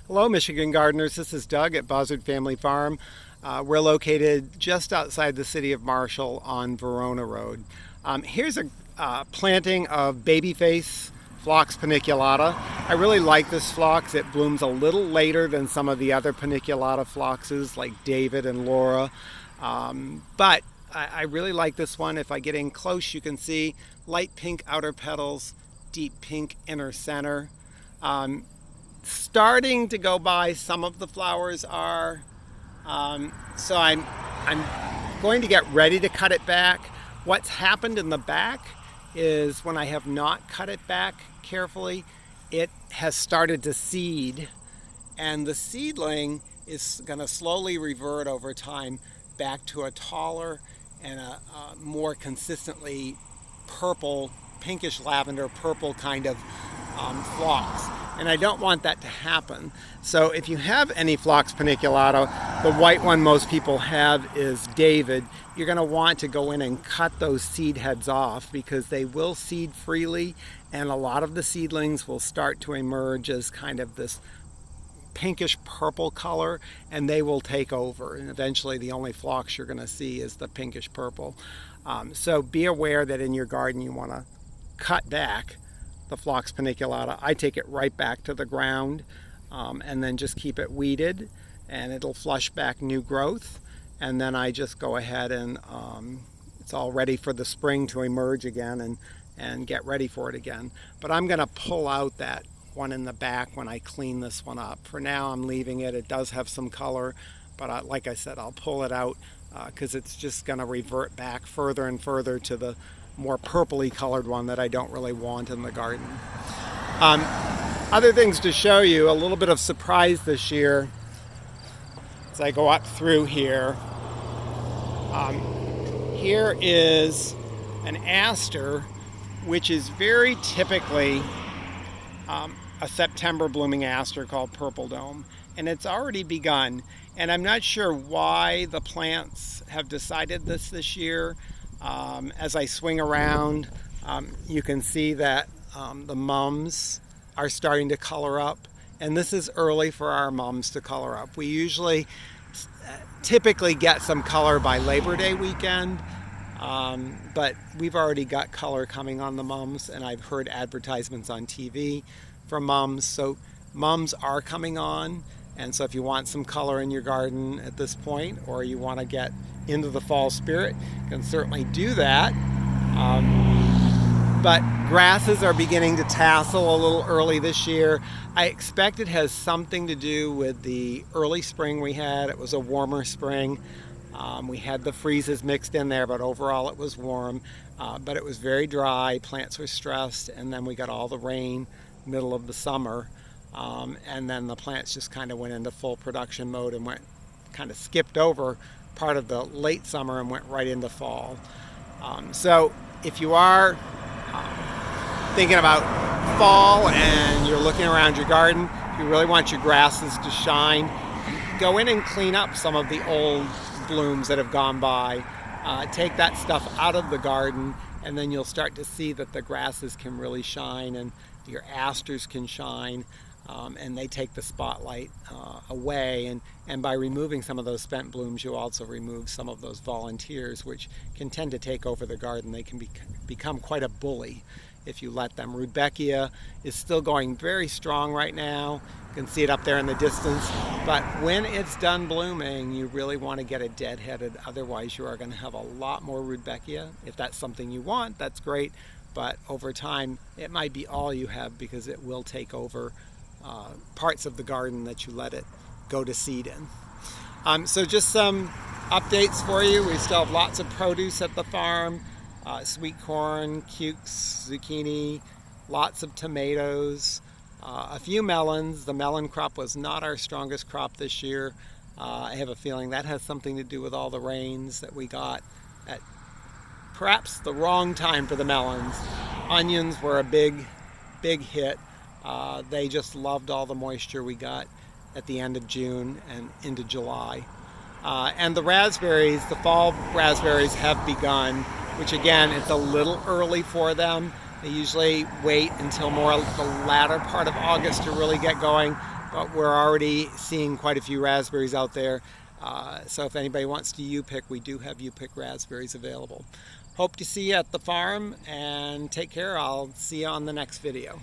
Hello, Michigan gardeners. This is Doug at Buzzard Family Farm. We're located just outside the city of Marshall on Verona Road. Here's a planting of babyface Phlox paniculata. I really like this phlox. It blooms a little later than some of the other paniculata phloxes like David and Laura. But I really like this one. If I get in close, you can see light pink outer petals, deep pink inner center. Starting to go by, some of the flowers are. So I'm going to get ready to cut it back. What's happened in the back is when I have not cut it back carefully, it has started to seed, and the seedling is going to slowly revert over time back to a taller and a more consistently purple, pinkish lavender purple kind of phlox. And I don't want that to happen. So if you have any Phlox paniculata, the white one most people have is David. You're going to want to go in and cut those seed heads off because they will seed freely, and a lot of the seedlings will start to emerge as kind of this pinkish purple color, and they will take over. And eventually the only phlox you're going to see is the pinkish purple. So be aware that in your garden you want to cut back the Phlox paniculata. I take it right back to the ground and then just keep it weeded, and it'll flush back new growth. And then I just go ahead and it's all ready for the spring to emerge again and get ready for it again. But I'm going to pull out that one in the back when I clean this one up. For now, I'm leaving it. It does have some color, but like I said, I'll pull it out because it's just going to revert back further and further to the more purpley colored one that I don't really want in the garden. Other things to show you, a little bit of surprise this year as I go up through here. Here is an aster, which is very typically a September blooming aster called Purple Dome, and it's already begun. And I'm not sure why the plants have decided this year. As I swing around, you can see that the mums are starting to color up, and this is early for our mums to color up. We usually typically get some color by Labor Day weekend, but we've already got color coming on the mums, and I've heard advertisements on TV for mums, so mums are coming on. And so if you want some color in your garden at this point, or you want to get into the fall spirit, you can certainly do that. But grasses are beginning to tassel a little early this year. I expect it has something to do with the early spring we had. It was a warmer spring. We had the freezes mixed in there, but overall it was warm. But it was very dry. Plants were stressed, and then we got all the rain middle of the summer. And then the plants just kind of went into full production mode and kind of skipped over part of the late summer and went right into fall. So if you are thinking about fall and you're looking around your garden, if you really want your grasses to shine, go in and clean up some of the old blooms that have gone by. Take that stuff out of the garden, and then you'll start to see that the grasses can really shine and your asters can shine. And they take the spotlight away, and by removing some of those spent blooms, you also remove some of those volunteers, which can tend to take over the garden. They can become quite a bully if you let them. Rudbeckia is still going very strong right now. You can see it up there in the distance, but when it's done blooming, you really want to get it deadheaded. Otherwise, you are going to have a lot more Rudbeckia. If that's something you want, that's great, but over time, it might be all you have because it will take over parts of the garden that you let it go to seed in. So just some updates for you. We still have lots of produce at the farm. Sweet corn, cukes, zucchini, lots of tomatoes, a few melons. The melon crop was not our strongest crop this year. I have a feeling that has something to do with all the rains that we got at perhaps the wrong time for the melons. Onions were a big hit. They just loved all the moisture we got at the end of June and into July. And the raspberries, the fall raspberries have begun, which again, it's a little early for them. They usually wait until more the latter part of August to really get going. but we're already seeing quite a few raspberries out there. So if anybody wants to U-pick, we do have U-pick raspberries available. Hope to see you at the farm, and take care. I'll see you on the next video.